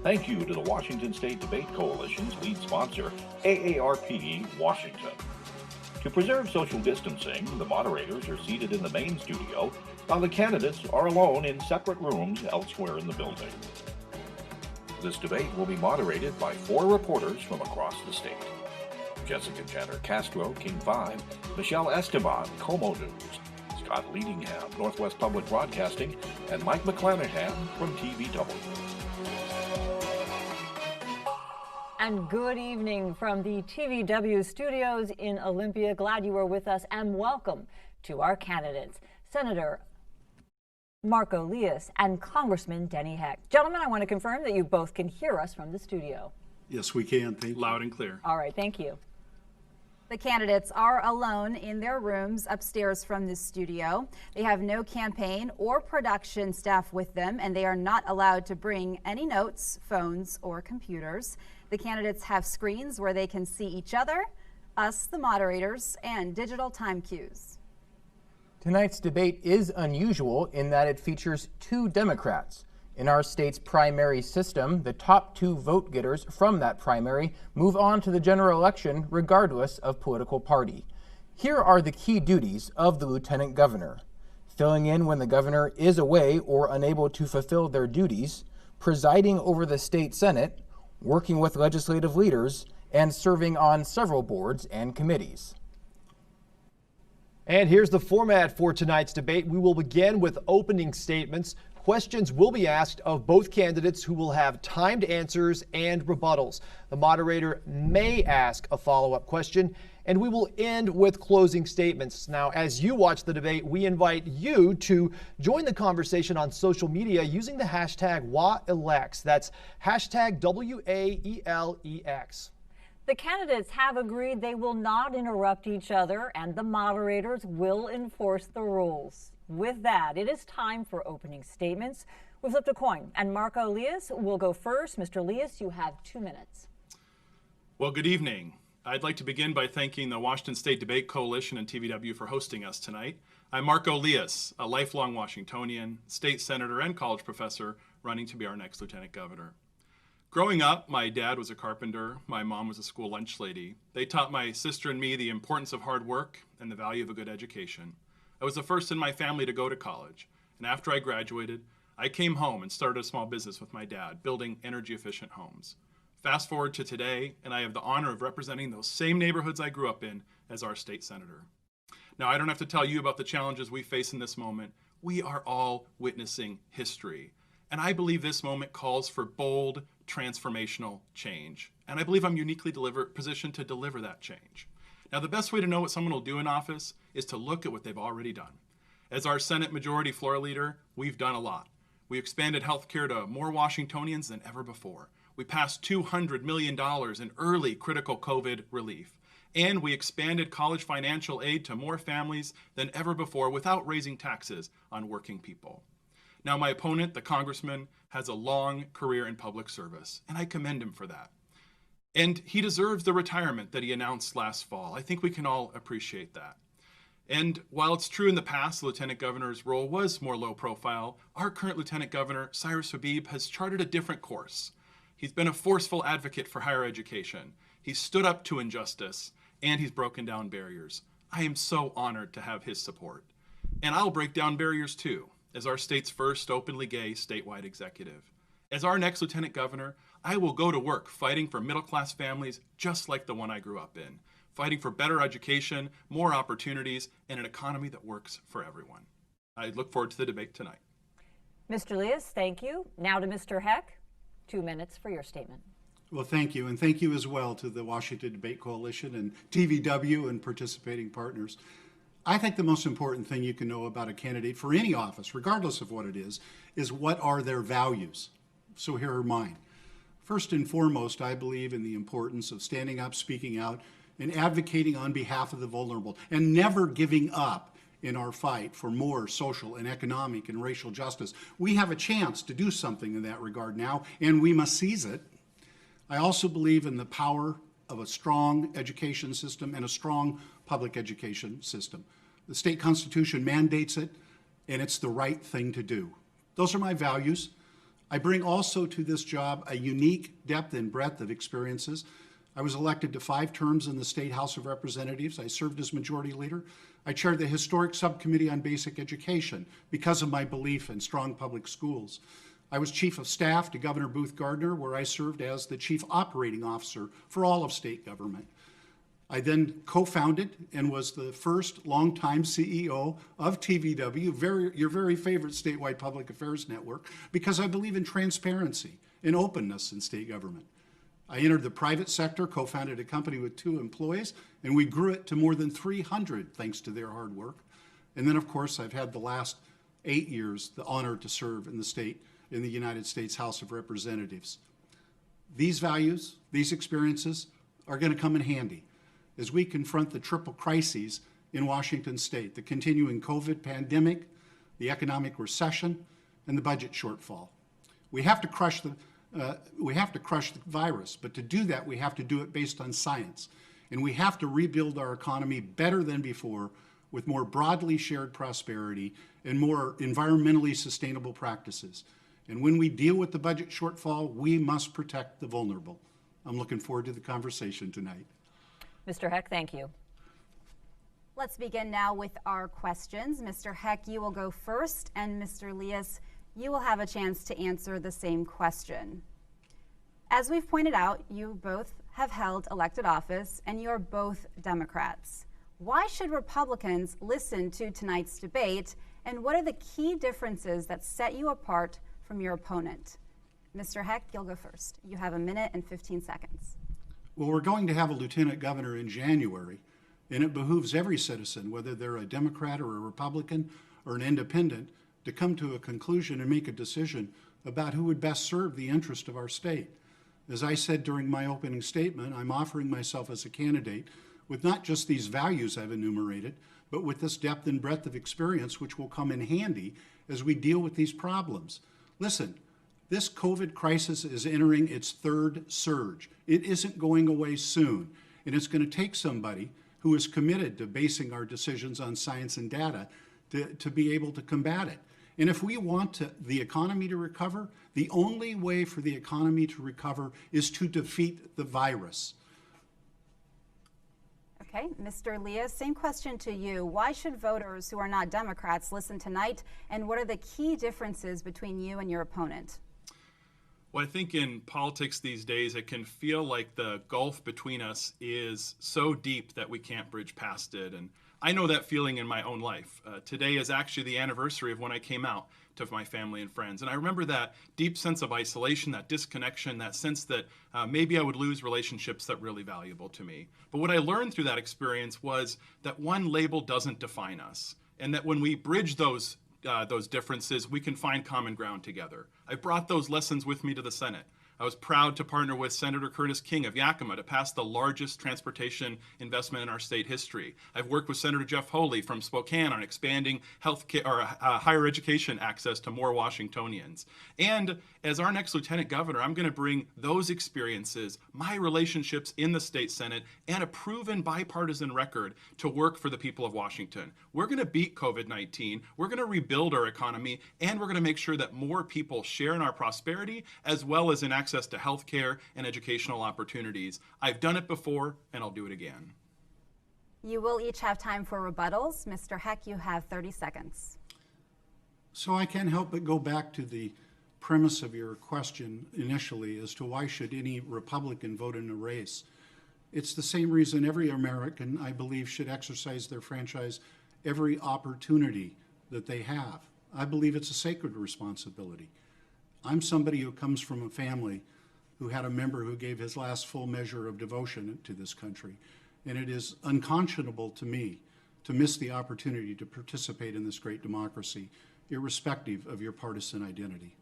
Thank you to the Washington State Debate Coalition's lead sponsor, AARP Washington. To preserve social distancing, the moderators are seated in the main studio, while the candidates are alone in separate rooms elsewhere in the building. This debate will be moderated by 4 reporters from across the state. Jessica Jenner Castro, King 5, Michelle Esteban, Como News, Scott Leadingham, Northwest Public Broadcasting, and Mike McClanahan from TVW. And good evening from the TVW studios in Olympia. Glad you are with us, and welcome to our candidates, Senator Marco Lias and Congressman Denny Heck. Gentlemen, I want to confirm that you both can hear us from the studio. Yes, we can. Thank you. Loud and clear. All right, thank you. The candidates are alone in their rooms upstairs from this studio. They have no campaign or production staff with them, and they are not allowed to bring any notes, phones, or computers. The candidates have screens where they can see each other, us, the moderators, and digital time cues. Tonight's debate is unusual in that it features 2 Democrats. In our state's primary system, the top 2 vote getters from that primary move on to the general election regardless of political party. Here are the key duties of the lieutenant governor: filling in when the governor is away or unable to fulfill their duties, presiding over the state senate, working with legislative leaders, and serving on several boards and committees. And here's the format for tonight's debate. We will begin with opening statements. Questions will be asked of both candidates, who will have timed answers and rebuttals. The moderator may ask a follow-up question, and we will end with closing statements. Now, as you watch the debate, we invite you to join the conversation on social media using the hashtag WAELEX. That's hashtag WAELEX. The candidates have agreed they will not interrupt each other, and the moderators will enforce the rules. With that, it is time for opening statements. We've flipped a coin, and Marco Lias will go first. Mr. Lias, you have 2 minutes. Well, good evening. I'd like to begin by thanking the Washington State Debate Coalition and TVW for hosting us tonight. I'm Marco Lias, a lifelong Washingtonian, state senator, and college professor running to be our next lieutenant governor. Growing up, my dad was a carpenter, my mom was a school lunch lady. They taught my sister and me the importance of hard work and the value of a good education. I was the first in my family to go to college, and after I graduated, I came home and started a small business with my dad, building energy-efficient homes. Fast forward to today, and I have the honor of representing those same neighborhoods I grew up in as our state senator. Now, I don't have to tell you about the challenges we face in this moment. We are all witnessing history, and I believe this moment calls for bold, transformational change, and I believe I'm uniquely positioned to deliver that change. Now, the best way to know what someone will do in office is to look at what they've already done. As our Senate Majority Floor Leader, we've done a lot. We expanded health care to more Washingtonians than ever before. We passed $200 million in early critical COVID relief. And we expanded college financial aid to more families than ever before without raising taxes on working people. Now, my opponent, the congressman, has a long career in public service, and I commend him for that. And he deserves the retirement that he announced last fall. I think we can all appreciate that. And while it's true in the past the lieutenant governor's role was more low profile, our current lieutenant governor, Cyrus Habib, has charted a different course. He's been a forceful advocate for higher education. He's stood up to injustice, and he's broken down barriers. I am so honored to have his support. And I'll break down barriers too, as our state's first openly gay statewide executive. As our next lieutenant governor, I will go to work fighting for middle-class families just like the one I grew up in, fighting for better education, more opportunities, and an economy that works for everyone. I look forward to the debate tonight. Mr. Lias, thank you. Now to Mr. Heck, 2 minutes for your statement. Well, thank you. And thank you as well to the Washington Debate Coalition and TVW and participating partners. I think the most important thing you can know about a candidate for any office, regardless of what it is what are their values. So here are mine. First and foremost, I believe in the importance of standing up, speaking out, and advocating on behalf of the vulnerable, and never giving up in our fight for more social and economic and racial justice. We have a chance to do something in that regard now, and we must seize it. I also believe in the power of a strong education system and a strong public education system. The state constitution mandates it, and it's the right thing to do. Those are my values. I bring also to this job a unique depth and breadth of experiences. I was elected to 5 terms in the State House of Representatives. I served as Majority Leader. I chaired the Historic Subcommittee on Basic Education because of my belief in strong public schools. I was Chief of Staff to Governor Booth Gardner, where I served as the Chief Operating Officer for all of state government. I then co-founded and was the first longtime CEO of TVW, your very favorite statewide public affairs network, because I believe in transparency and openness in state government. I entered the private sector, co-founded a company with 2 employees, and we grew it to more than 300 thanks to their hard work. And then, of course, I've had the last 8 years the honor to serve in the United States House of Representatives. These values, these experiences are going to come in handy as we confront the triple crises in Washington State: the continuing COVID pandemic, the economic recession, and the budget shortfall. We have to crush the virus, but to do that, we have to do it based on science. And we have to rebuild our economy better than before with more broadly shared prosperity and more environmentally sustainable practices. And when we deal with the budget shortfall, we must protect the vulnerable. I'm looking forward to the conversation tonight. Mr. Heck, thank you. Let's begin now with our questions. Mr. Heck, you will go first, and Mr. Lias, you will have a chance to answer the same question. As we've pointed out, you both have held elected office, and you're both Democrats. Why should Republicans listen to tonight's debate, and what are the key differences that set you apart from your opponent? Mr. Heck, you'll go first. You have 1 minute and 15 seconds. Well, we're going to have a lieutenant governor in January, and it behooves every citizen, whether they're a Democrat or a Republican or an independent, to come to a conclusion and make a decision about who would best serve the interest of our state. As I said during my opening statement, I'm offering myself as a candidate with not just these values I've enumerated, but with this depth and breadth of experience, which will come in handy as we deal with these problems. Listen, this COVID crisis is entering its 3rd surge. It isn't going away soon, and it's going to take somebody who is committed to basing our decisions on science and data to be able to combat it. And if we want the economy to recover, the only way for the economy to recover is to defeat the virus. Okay, Mr. Lias, same question to you. Why should voters who are not Democrats listen tonight, and what are the key differences between you and your opponent? Well, I think in politics these days, it can feel like the gulf between us is so deep that we can't bridge past it. And I know that feeling in my own life. Today is actually the anniversary of when I came out to my family and friends. And I remember that deep sense of isolation, that disconnection, that sense that maybe I would lose relationships that were really valuable to me. But what I learned through that experience was that one label doesn't define us, and that when we bridge those differences, we can find common ground together. I brought those lessons with me to the Senate. I was proud to partner with Senator Curtis King of Yakima to pass the largest transportation investment in our state history. I've worked with Senator Jeff Holy from Spokane on expanding higher education access to more Washingtonians. And as our next lieutenant governor, I'm going to bring those experiences, my relationships in the state Senate, and a proven bipartisan record to work for the people of Washington. We're going to beat COVID-19, we're going to rebuild our economy, and we're going to make sure that more people share in our prosperity as well as in access to health care and educational opportunities. I've done it before, and I'll do it again. You will each have time for rebuttals. Mr. Heck, you have 30 seconds. So I can't help but go back to the premise of your question initially as to why should any Republican vote in a race. It's the same reason every American, I believe, should exercise their franchise every opportunity that they have. I believe it's a sacred responsibility. I'm somebody who comes from a family who had a member who gave his last full measure of devotion to this country. And it is unconscionable to me to miss the opportunity to participate in this great democracy, irrespective of your partisan identity.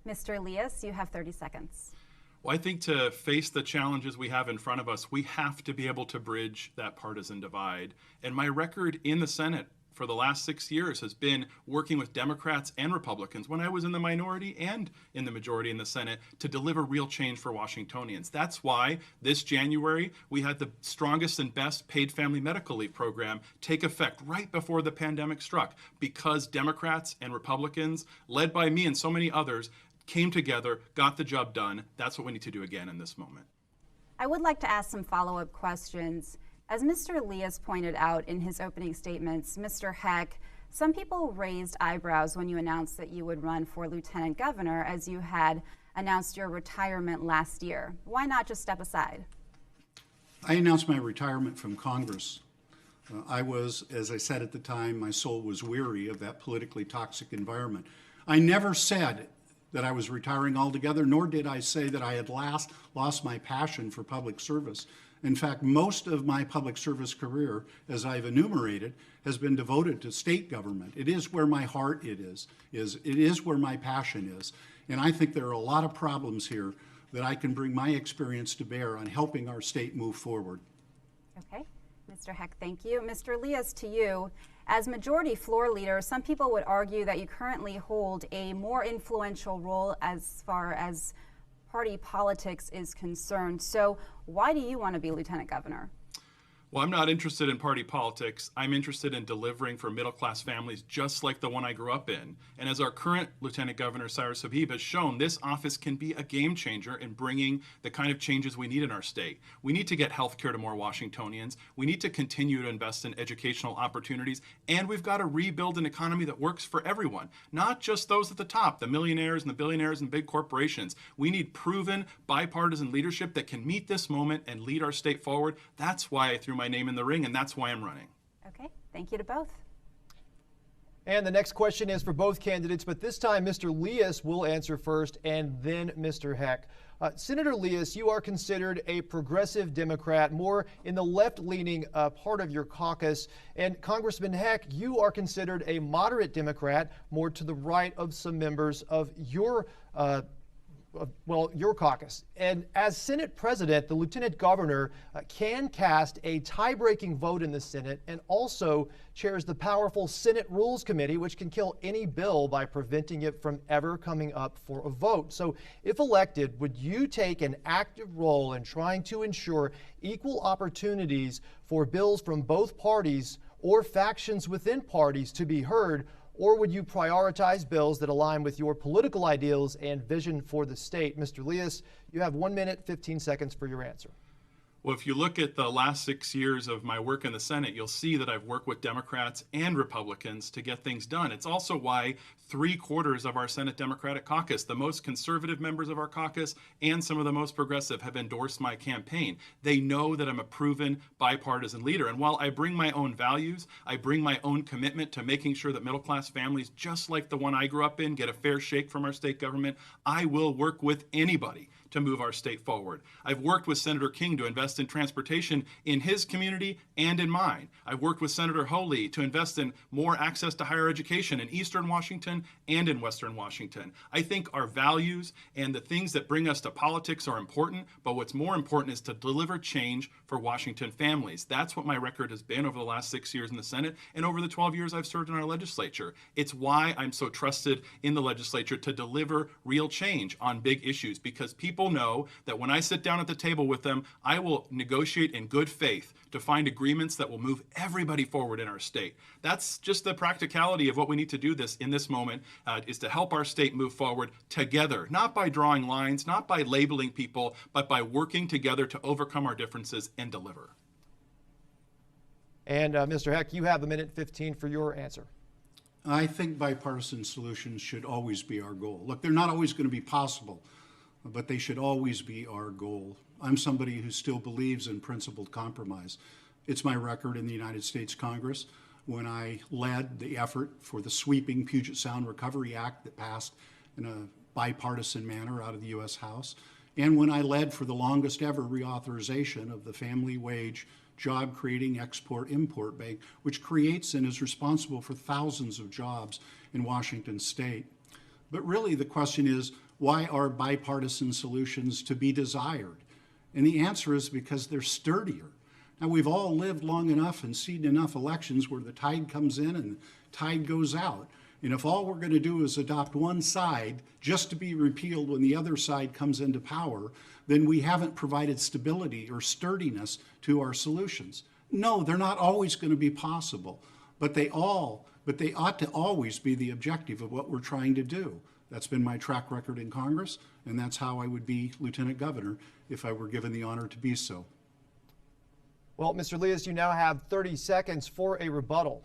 Mr. Lias, you have 30 seconds. Well, I think to face the challenges we have in front of us, we have to be able to bridge that partisan divide. And my record in the Senate for the last 6 years has been working with Democrats and Republicans when I was in the minority and in the majority in the Senate to deliver real change for Washingtonians. That's why this January we had the strongest and best paid family medical leave program take effect right before the pandemic struck, because Democrats and Republicans, led by me and so many others, came together, got the job done. That's what we need to do again in this moment. I would like to ask some follow-up questions. As Mr. Lias pointed out in his opening statements, Mr. Heck, some people raised eyebrows when you announced that you would run for lieutenant governor, as you had announced your retirement last year. Why not just step aside? I announced my retirement from Congress. I was, as I said at the time, my soul was weary of that politically toxic environment. I never said that I was retiring altogether, nor did I say that I had lost my passion for public service. In fact, most of my public service career, as I've enumerated, has been devoted to state government. It is where my heart it is where my passion is. And I think there are a lot of problems here that I can bring my experience to bear on helping our state move forward. Okay, Mr. Heck, thank you. Mr. Lias, to you. As majority floor leader, some people would argue that you currently hold a more influential role as far as party politics is concerned. So why do you want to be lieutenant governor? Well, I'm not interested in party politics. I'm interested in delivering for middle-class families just like the one I grew up in. And as our current Lieutenant Governor, Cyrus Habib, has shown, this office can be a game changer in bringing the kind of changes we need in our state. We need to get health care to more Washingtonians. We need to continue to invest in educational opportunities. And we've got to rebuild an economy that works for everyone, not just those at the top, the millionaires and the billionaires and big corporations. We need proven bipartisan leadership that can meet this moment and lead our state forward. That's why I threw my name in the ring, and that's why I'm running. Okay, thank you to both. And the next question is for both candidates, but this time Mr. Lias will answer first and then Mr. Heck. Senator Lias, you are considered a progressive Democrat, more in the left-leaning part of your caucus. And Congressman Heck, you are considered a moderate Democrat, more to the right of some members of your your caucus. And as Senate President, the Lieutenant Governor can cast a tie-breaking vote in the Senate and also chairs the powerful Senate Rules Committee, which can kill any bill by preventing it from ever coming up for a vote. So if elected, would you take an active role in trying to ensure equal opportunities for bills from both parties or factions within parties to be heard? Or would you prioritize bills that align with your political ideals and vision for the state? Mr. Lias, you have 1 minute, 15 seconds for your answer. Well, if you look at the last 6 years of my work in the Senate, you'll see that I've worked with Democrats and Republicans to get things done. It's also why 3/4 of our Senate Democratic caucus, the most conservative members of our caucus and some of the most progressive, have endorsed my campaign. They know that I'm a proven bipartisan leader. And while I bring my own values, I bring my own commitment to making sure that middle-class families, just like the one I grew up in, get a fair shake from our state government. I will work with anybody to move our state forward. I've worked with Senator King to invest in transportation in his community and in mine. I've worked with Senator Holy to invest in more access to higher education in Eastern Washington and in Western Washington. I think our values and the things that bring us to politics are important, but what's more important is to deliver change for Washington families. That's what my record has been over the last 6 years in the Senate and over the 12 years I've served in our legislature. It's why I'm so trusted in the legislature to deliver real change on big issues, because people know that when I sit down at the table with them, I will negotiate in good faith to find agreements that will move everybody forward in our state. That's just the practicality of what we need to do in this moment, is to help our state move forward together, not by drawing lines, not by labeling people, but by working together to overcome our differences and deliver. And Mr. Heck, you have 1 minute 15 for your answer. I think bipartisan solutions should always be our goal. Look, they're not always going to be possible, but they should always be our goal. I'm somebody who still believes in principled compromise. It's my record in the United States Congress when I led the effort for the sweeping Puget Sound Recovery Act that passed in a bipartisan manner out of the U.S. House, and when I led for the longest ever reauthorization of the Family Wage Job-Creating Export-Import Bank, which creates and is responsible for thousands of jobs in Washington state. But really the question is, why are bipartisan solutions to be desired? And the answer is because they're sturdier. Now, we've all lived long enough and seen enough elections where the tide comes in and the tide goes out. And if all we're going to do is adopt one side just to be repealed when the other side comes into power, then we haven't provided stability or sturdiness to our solutions. No, they're not always going to be possible, but they ought to always be the objective of what we're trying to do. That's been my track record in Congress, and that's how I would be Lieutenant Governor if I were given the honor to be so. Well, Mr. Lias, you now have 30 seconds for a rebuttal.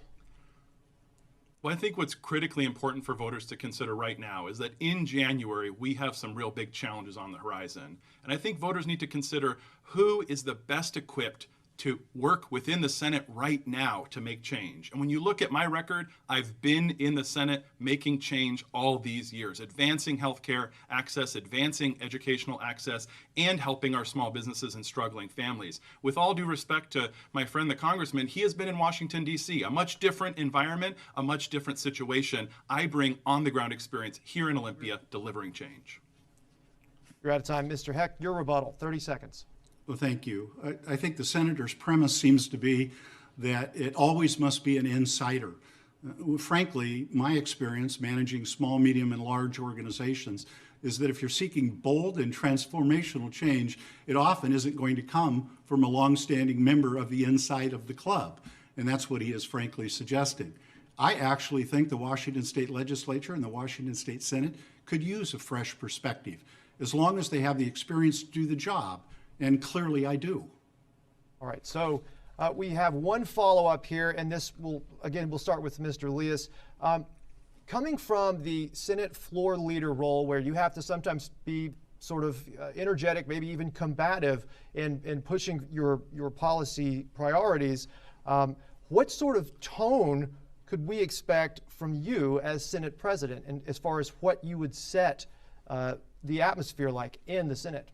Well, I think what's critically important for voters to consider right now is that in January, we have some real big challenges on the horizon. And I think voters need to consider who is the best equipped to work within the Senate right now to make change. And when you look at my record, I've been in the Senate making change all these years, advancing healthcare access, advancing educational access, and helping our small businesses and struggling families. With all due respect to my friend, the congressman, he has been in Washington, D.C., a much different environment, a much different situation. I bring on-the-ground experience here in Olympia delivering change. You're out of time. Mr. Heck, your rebuttal, 30 seconds. Well, thank you. I think the senator's premise seems to be that it always must be an insider. Frankly, my experience managing small, medium, and large organizations is that if you're seeking bold and transformational change, it often isn't going to come from a longstanding member of the inside of the club. And that's what he is frankly suggesting. I actually think the Washington State Legislature and the Washington State Senate could use a fresh perspective, as long as they have the experience to do the job. And clearly I do. All right, so we have one follow-up here, and this will, again, we'll start with Mr. Lias. Coming from the Senate floor leader role, where you have to sometimes be sort of energetic, maybe even combative in pushing your policy priorities, what sort of tone could we expect from you as Senate president, and as far as what you would set the atmosphere like in the Senate?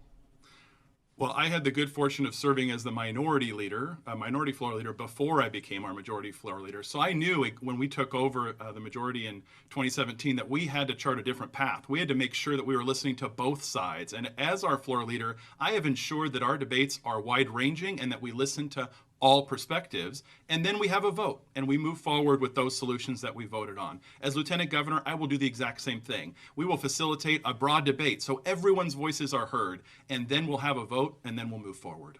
Well, I had the good fortune of serving as the minority floor leader before I became our majority floor leader. So I knew when we took over the majority in 2017 that we had to chart a different path. We had to make sure that we were listening to both sides. And as our floor leader, I have ensured that our debates are wide-ranging and that we listen to all perspectives, and then we have a vote, and we move forward with those solutions that we voted on. As Lieutenant Governor, I will do the exact same thing. We will facilitate a broad debate so everyone's voices are heard, and then we'll have a vote, and then we'll move forward.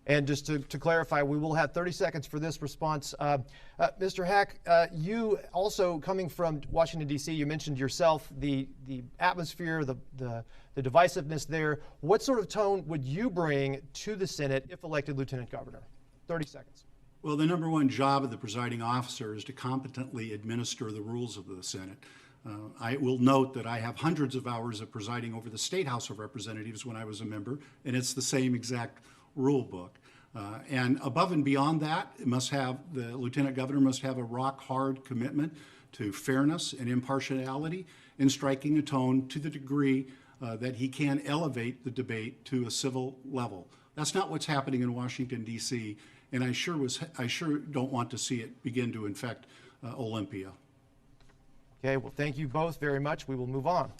And just to clarify, we will have 30 seconds for this response. Mr. Heck, you also coming from Washington, D.C., you mentioned yourself the atmosphere, the divisiveness there. What sort of tone would you bring to the Senate if elected Lieutenant Governor? 30 seconds. Well, the number one job of the presiding officer is to competently administer the rules of the Senate. I will note that I have hundreds of hours of presiding over the State House of Representatives when I was a member, and it's the same exact rule book. And above and beyond that, the Lieutenant Governor must have a rock-hard commitment to fairness and impartiality in striking a tone to the degree that he can elevate the debate to a civil level. That's not what's happening in Washington, D.C., and I sure don't want to see it begin to infect Olympia. Okay, well, thank you both very much. We will move on.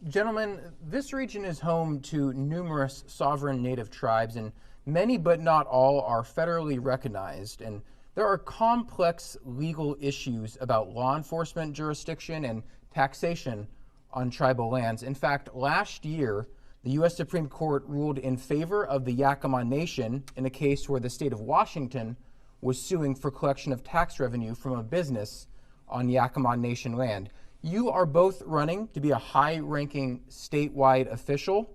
Gentlemen, this region is home to numerous sovereign native tribes, and many but not all are federally recognized. And there are complex legal issues about law enforcement jurisdiction and taxation on tribal lands. In fact, last year, the U.S. Supreme Court ruled in favor of the Yakama Nation in a case where the state of Washington was suing for collection of tax revenue from a business on Yakama Nation land. You are both running to be a high-ranking statewide official.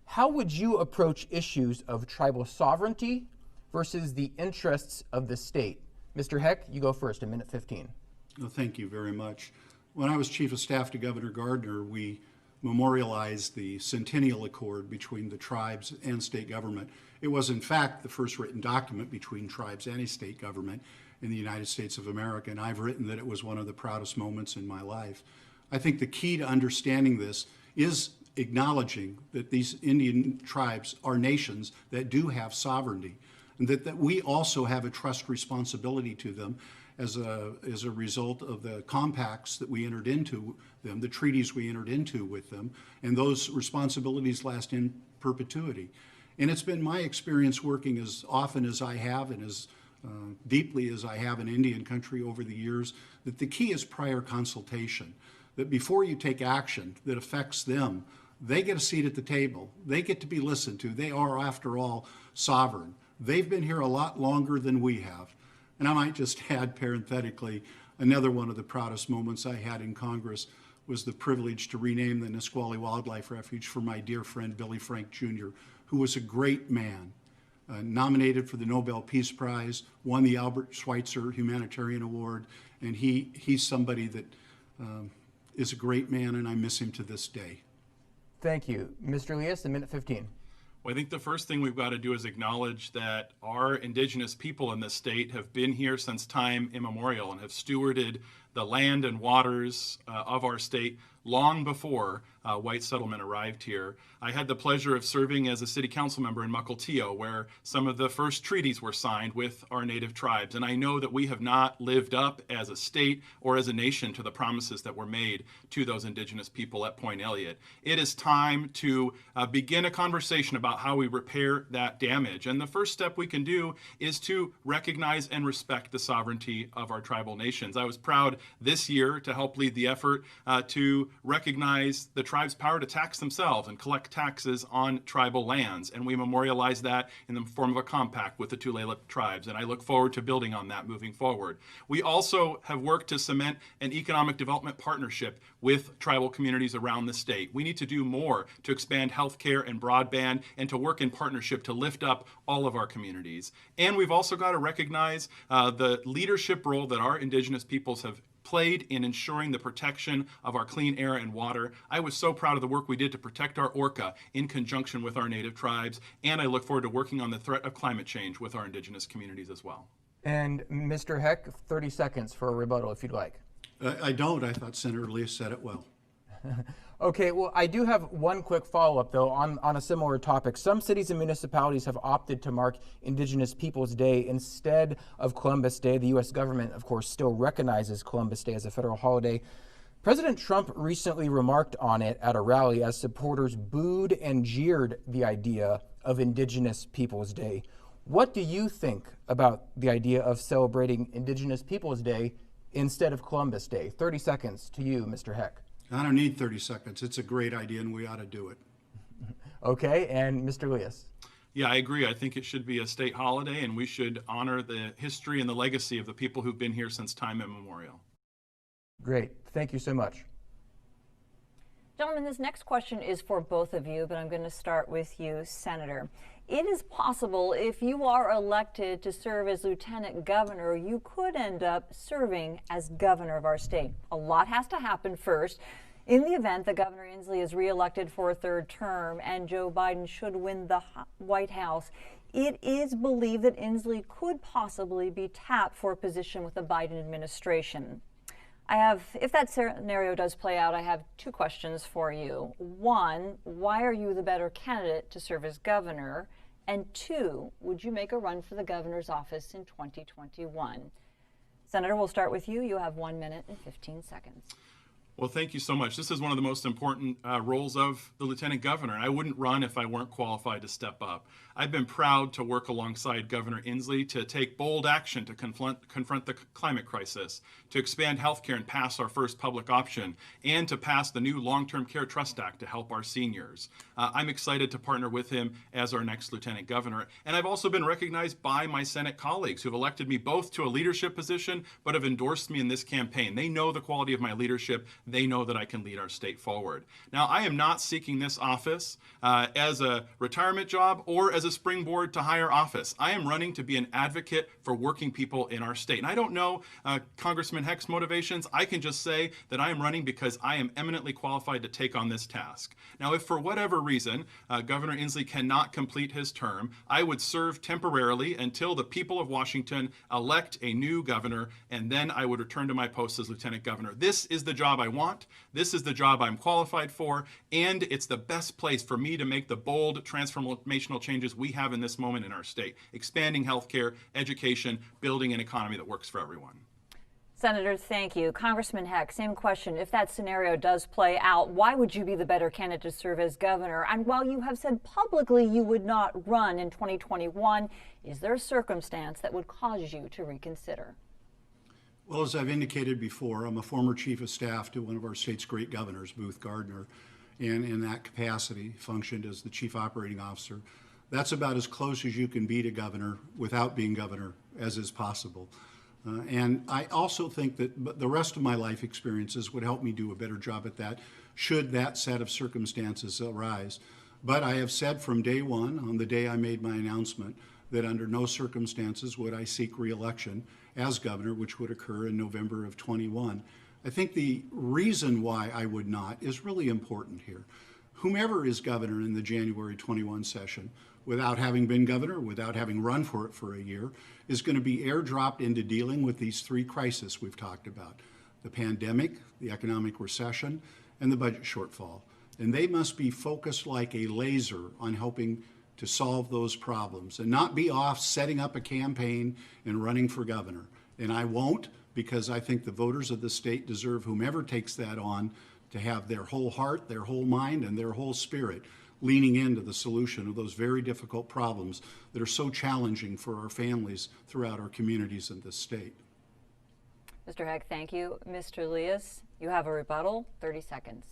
How would you approach issues of tribal sovereignty versus the interests of the state? Mr. Heck, you go first, a minute 15. Well, thank you very much. When I was Chief of Staff to Governor Gardner, we memorialized the Centennial Accord between the tribes and state government. It was, in fact, the first written document between tribes and a state government in the United States of America, and I've written that it was one of the proudest moments in my life. I think the key to understanding this is acknowledging that these Indian tribes are nations that do have sovereignty, and that we also have a trust responsibility to them as a result of the compacts that we entered into them, the treaties we entered into with them, and those responsibilities last in perpetuity. And it's been my experience working as often as I have and as deeply as I have in Indian country over the years, that the key is prior consultation. That before you take action that affects them, they get a seat at the table. They get to be listened to. They are, after all, sovereign. They've been here a lot longer than we have. And I might just add parenthetically, another one of the proudest moments I had in Congress was the privilege to rename the Nisqually Wildlife Refuge for my dear friend Billy Frank Jr., who was a great man, nominated for the Nobel Peace Prize, won the Albert Schweitzer Humanitarian Award, and he's somebody that is a great man, and I miss him to this day. Thank you. Mr. Leas, a minute 15. Well, I think the first thing we've got to do is acknowledge that our indigenous people in this state have been here since time immemorial and have stewarded the land and waters of our state long before white settlement arrived here. I had the pleasure of serving as a city council member in Mukilteo, where some of the first treaties were signed with our native tribes. And I know that we have not lived up as a state or as a nation to the promises that were made to those indigenous people at Point Elliott. It is time to begin a conversation about how we repair that damage. And the first step we can do is to recognize and respect the sovereignty of our tribal nations. I was proud this year to help lead the effort to recognize the tribes' power to tax themselves and collect taxes on tribal lands. And we memorialize that in the form of a compact with the Tulalip tribes. And I look forward to building on that moving forward. We also have worked to cement an economic development partnership with tribal communities around the state. We need to do more to expand healthcare and broadband and to work in partnership to lift up all of our communities. And we've also got to recognize the leadership role that our indigenous peoples have played in ensuring the protection of our clean air and water. I was so proud of the work we did to protect our orca in conjunction with our native tribes, and I look forward to working on the threat of climate change with our indigenous communities as well. And Mr. Heck, 30 seconds for a rebuttal if you'd like. I don't. I thought Senator Leas said it well. Okay, well, I do have one quick follow-up, though, on a similar topic. Some cities and municipalities have opted to mark Indigenous Peoples Day instead of Columbus Day. The U.S. government, of course, still recognizes Columbus Day as a federal holiday. President Trump recently remarked on it at a rally as supporters booed and jeered the idea of Indigenous Peoples Day. What do you think about the idea of celebrating Indigenous Peoples Day instead of Columbus Day? 30 seconds to you, Mr. Heck. I don't need 30 seconds. It's a great idea, and we ought to do it. Okay, and Mr. Leas. Yeah, I agree. I think it should be a state holiday, and we should honor the history and the legacy of the people who've been here since time immemorial. Great. Thank you so much. Gentlemen, this next question is for both of you, but I'm going to start with you, Senator. It is possible if you are elected to serve as lieutenant governor, you could end up serving as governor of our state. A lot has to happen first. In the event that Governor Inslee is reelected for a third term and Joe Biden should win the White House, it is believed that Inslee could possibly be tapped for a position with the Biden administration. If that scenario does play out, I have two questions for you. One, why are you the better candidate to serve as governor? And two, would you make a run for the governor's office in 2021? Senator, we'll start with you. You have 1 minute and 15 seconds. Well, thank you so much. This is one of the most important roles of the lieutenant governor. I wouldn't run if I weren't qualified to step up. I've been proud to work alongside Governor Inslee to take bold action to confront the climate crisis, to expand healthcare and pass our first public option, and to pass the new Long-Term Care Trust Act to help our seniors. I'm excited to partner with him as our next lieutenant governor. And I've also been recognized by my Senate colleagues who have elected me both to a leadership position, but have endorsed me in this campaign. They know the quality of my leadership. They know that I can lead our state forward. Now, I am not seeking this office as a retirement job or as a springboard to higher office. I am running to be an advocate for working people in our state. And I don't know Congressman Heck's motivations. I can just say that I am running because I am eminently qualified to take on this task. Now, if for whatever reason Governor Inslee cannot complete his term, I would serve temporarily until the people of Washington elect a new governor, and then I would return to my post as lieutenant governor. This is the job I want. This is the job I'm qualified for, and it's the best place for me to make the bold transformational changes we have in this moment in our state, expanding healthcare, education, building an economy that works for everyone. Senators, thank you. Congressman Heck, same question. If that scenario does play out, why would you be the better candidate to serve as governor? And while you have said publicly you would not run in 2021, is there a circumstance that would cause you to reconsider? Well, as I've indicated before, I'm a former chief of staff to one of our state's great governors, Booth Gardner, and in that capacity functioned as the chief operating officer. That's about as close as you can be to governor without being governor as is possible. And I also think that the rest of my life experiences would help me do a better job at that, should that set of circumstances arise. But I have said from day one, on the day I made my announcement, that under no circumstances would I seek re-election as governor, which would occur in November of 21. I think the reason why I would not is really important here. Whomever is governor in the January 21 session, without having been governor, without having run for it for a year, is going to be airdropped into dealing with these three crises we've talked about: the pandemic, the economic recession, and the budget shortfall. And they must be focused like a laser on helping to solve those problems and not be off setting up a campaign and running for governor. And I won't, because I think the voters of the state deserve whomever takes that on to have their whole heart, their whole mind, and their whole spirit leaning into the solution of those very difficult problems that are so challenging for our families throughout our communities in this state. Mr. Heck, thank you. Mr. Leas, you have a rebuttal, 30 seconds.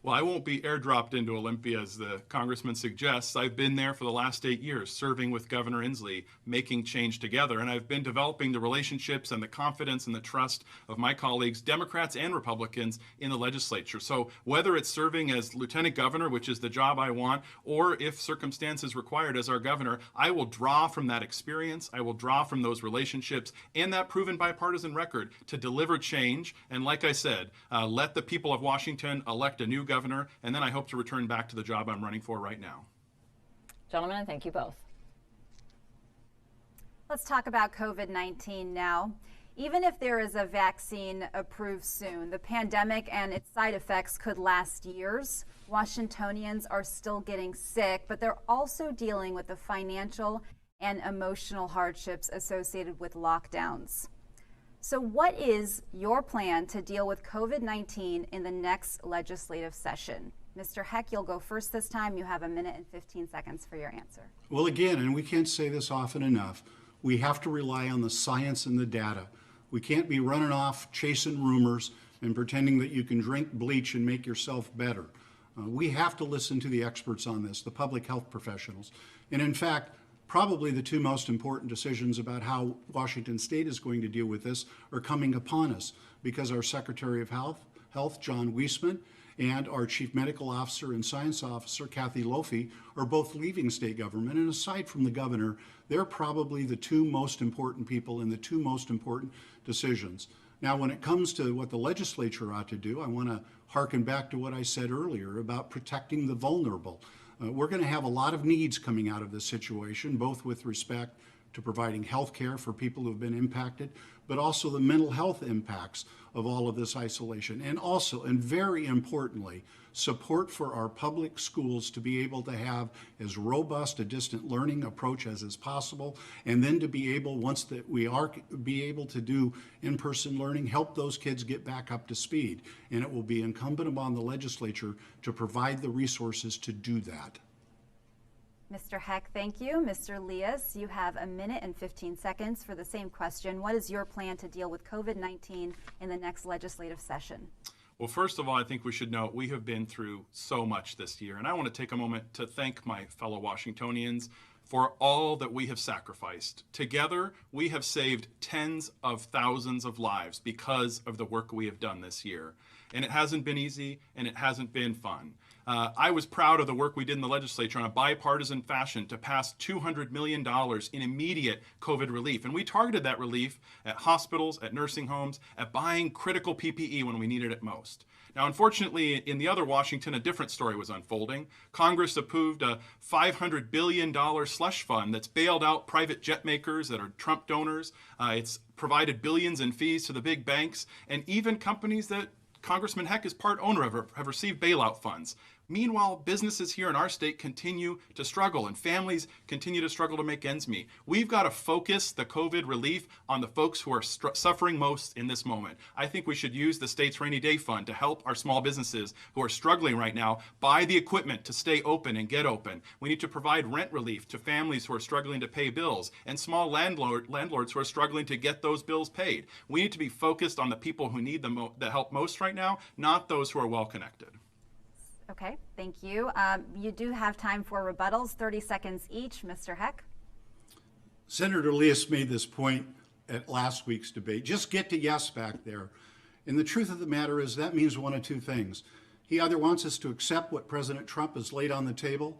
Well, I won't be airdropped into Olympia, as the congressman suggests. I've been there for the last 8 years, serving with Governor Inslee, making change together. And I've been developing the relationships and the confidence and the trust of my colleagues, Democrats and Republicans, in the legislature. So whether it's serving as lieutenant governor, which is the job I want, or if circumstances required as our governor, I will draw from that experience. I will draw from those relationships and that proven bipartisan record to deliver change. And like I said, let the people of Washington elect a new governor, and then I hope to return back to the job I'm running for right now. Gentlemen, thank you both. Let's talk about COVID-19 now. Even if there is a vaccine approved soon, the pandemic and its side effects could last years. Washingtonians are still getting sick, but they're also dealing with the financial and emotional hardships associated with lockdowns. So what is your plan to deal with COVID-19 in the next legislative session? Mr. Heck, you'll go first this time. You have 1 minute and 15 seconds for your answer. Well, again, and we can't say this often enough, we have to rely on the science and the data. We can't be running off chasing rumors and pretending that you can drink bleach and make yourself better. We have to listen to the experts on this, the public health professionals. And in fact, probably the two most important decisions about how Washington State is going to deal with this are coming upon us, because our Secretary of Health, John Weisman, and our Chief Medical Officer and Science Officer, Kathy Lofi, are both leaving state government. And aside from the governor, they're probably the two most important people in the two most important decisions. Now, when it comes to what the legislature ought to do, I want to hearken back to what I said earlier about protecting the vulnerable. We're going to have a lot of needs coming out of this situation, both with respect to providing health care for people who have been impacted, but also the mental health impacts of all of this isolation. And also, and very importantly, support for our public schools to be able to have as robust a distant learning approach as is possible, and then to be able, once that we are be able to do in-person learning, help those kids get back up to speed. And it will be incumbent upon the legislature to provide the resources to do that. Mr. Heck, thank you. Mr. Leas, you have 1 minute and 15 seconds for the same question. What is your plan to deal with COVID-19 in the next legislative session? Well, first of all, I think we should note we have been through so much this year, and I want to take a moment to thank my fellow Washingtonians for all that we have sacrificed. Together, we have saved tens of thousands of lives because of the work we have done this year. And it hasn't been easy, and it hasn't been fun. I was proud of the work we did in the legislature on a bipartisan fashion to pass $200 million in immediate COVID relief. And we targeted that relief at hospitals, at nursing homes, at buying critical PPE when we needed it most. Now, unfortunately, in the other Washington, a different story was unfolding. Congress approved a $500 billion slush fund that's bailed out private jet makers that are Trump donors. It's provided billions in fees to the big banks, and even companies that Congressman Heck is part owner of have received bailout funds. Meanwhile, businesses here in our state continue to struggle and families continue to struggle to make ends meet. We've got to focus the COVID relief on the folks who are suffering most in this moment. I think we should use the state's rainy day fund to help our small businesses who are struggling right now buy the equipment to stay open and get open. We need to provide rent relief to families who are struggling to pay bills and small landlords who are struggling to get those bills paid. We need to be focused on the people who need the help most right now, not those who are well connected. Okay, thank you. You do have time for rebuttals, 30 seconds each. Mr. Heck. Senator Leas made this point at last week's debate. Just get to yes back there. And the truth of the matter is that means one of two things. He either wants us to accept what President Trump has laid on the table,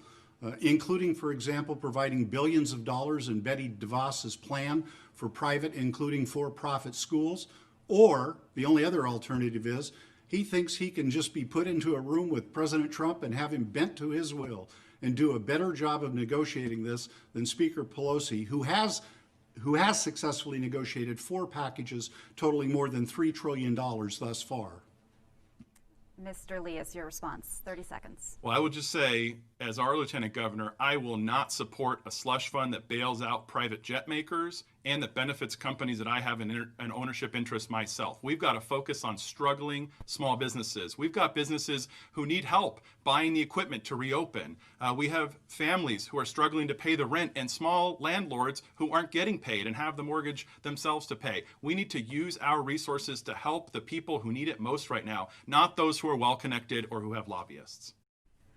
including, for example, providing billions of dollars in Betty DeVos's plan for private, including for-profit schools, or the only other alternative is he thinks he can just be put into a room with President Trump and have him bent to his will and do a better job of negotiating this than Speaker Pelosi, who has successfully negotiated 4 packages totaling more than $3 trillion thus far. Mr. Leas, your response, 30 seconds. Well, I would just say, as our Lieutenant Governor, I will not support a slush fund that bails out private jet makers and that benefits companies that I have an ownership interest myself. We've got to focus on struggling small businesses. We've got businesses who need help buying the equipment to reopen. We have families who are struggling to pay the rent and small landlords who aren't getting paid and have the mortgage themselves to pay. We need to use our resources to help the people who need it most right now, not those who are well connected or who have lobbyists.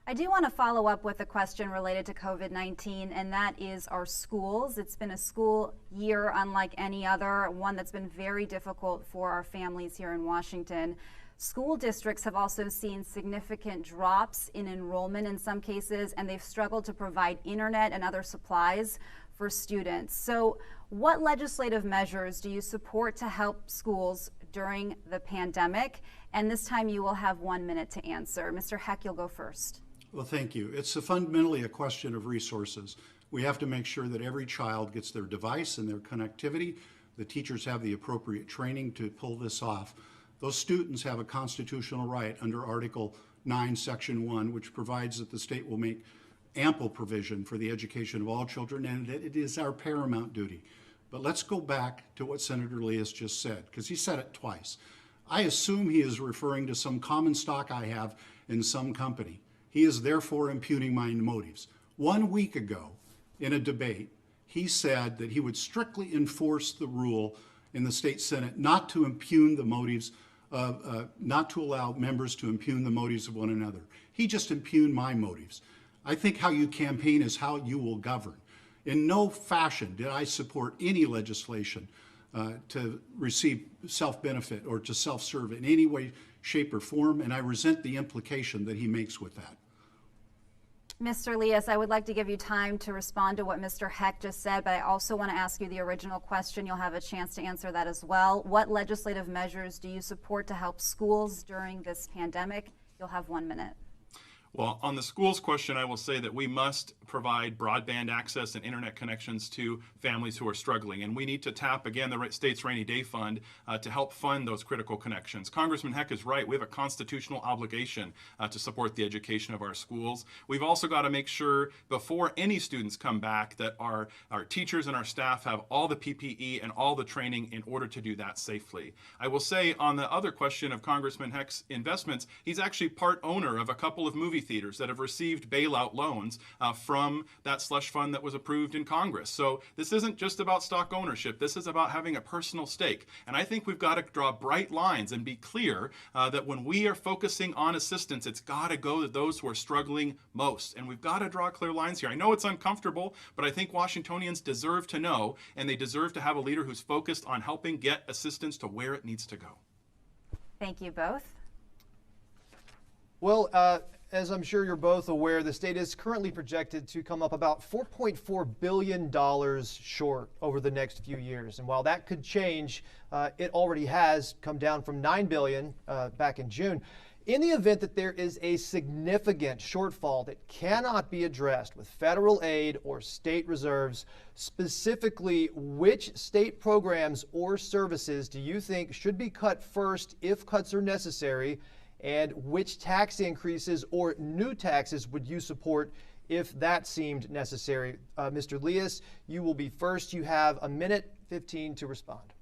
I do want to follow up with a question related to COVID-19, and that is our schools. It's been a school year unlike any other, one that's been very difficult for our families here in Washington. School districts have also seen significant drops in enrollment in some cases, and they've struggled to provide internet and other supplies for students. So what legislative measures do you support to help schools during the pandemic? And this time you will have 1 minute to answer. Mr. Heck, you'll go first. Well, thank you. It's fundamentally a question of resources. We have to make sure that every child gets their device and their connectivity. The teachers have the appropriate training to pull this off. Those students have a constitutional right under Article 9, Section 1, which provides that the state will make ample provision for the education of all children, and that it is our paramount duty. But let's go back to what Senator Leas just said, because he said it twice. I assume he is referring to some common stock I have in some company. He is therefore impugning my motives. 1 week ago, in a debate, he said that he would strictly enforce the rule in the state Senate not to impugn the motives not to allow members to impugn the motives of one another. He just impugned my motives. I think how you campaign is how you will govern. In no fashion did I support any legislation to receive self-benefit or to self-serve in any way, shape, or form, and I resent the implication that he makes with that. Mr. Leas, I would like to give you time to respond to what Mr. Heck just said, but I also want to ask you the original question. You'll have a chance to answer that as well. What legislative measures do you support to help schools during this pandemic? You'll have 1 minute. Well, on the schools question, I will say that we must provide broadband access and internet connections to families who are struggling. And we need to tap, again, the state's rainy day fund to help fund those critical connections. Congressman Heck is right. We have a constitutional obligation to support the education of our schools. We've also got to make sure before any students come back that our teachers and our staff have all the PPE and all the training in order to do that safely. I will say on the other question of Congressman Heck's investments, he's actually part owner of a couple of movie theaters that have received bailout loans from that slush fund that was approved in Congress. So this isn't just about stock ownership. This is about having a personal stake. And I think we've got to draw bright lines and be clear that when we are focusing on assistance, it's got to go to those who are struggling most. And we've got to draw clear lines here. I know it's uncomfortable, but I think Washingtonians deserve to know, and they deserve to have a leader who's focused on helping get assistance to where it needs to go. Thank you both. Well, as I'm sure you're both aware, the state is currently projected to come up about $4.4 billion short over the next few years. And while that could change, it already has come down from $9 billion back in June. In the event that there is a significant shortfall that cannot be addressed with federal aid or state reserves, specifically which state programs or services do you think should be cut first if cuts are necessary? And which tax increases or new taxes would you support if that seemed necessary? Mr. Leas, you will be first. You have a minute 15 to respond.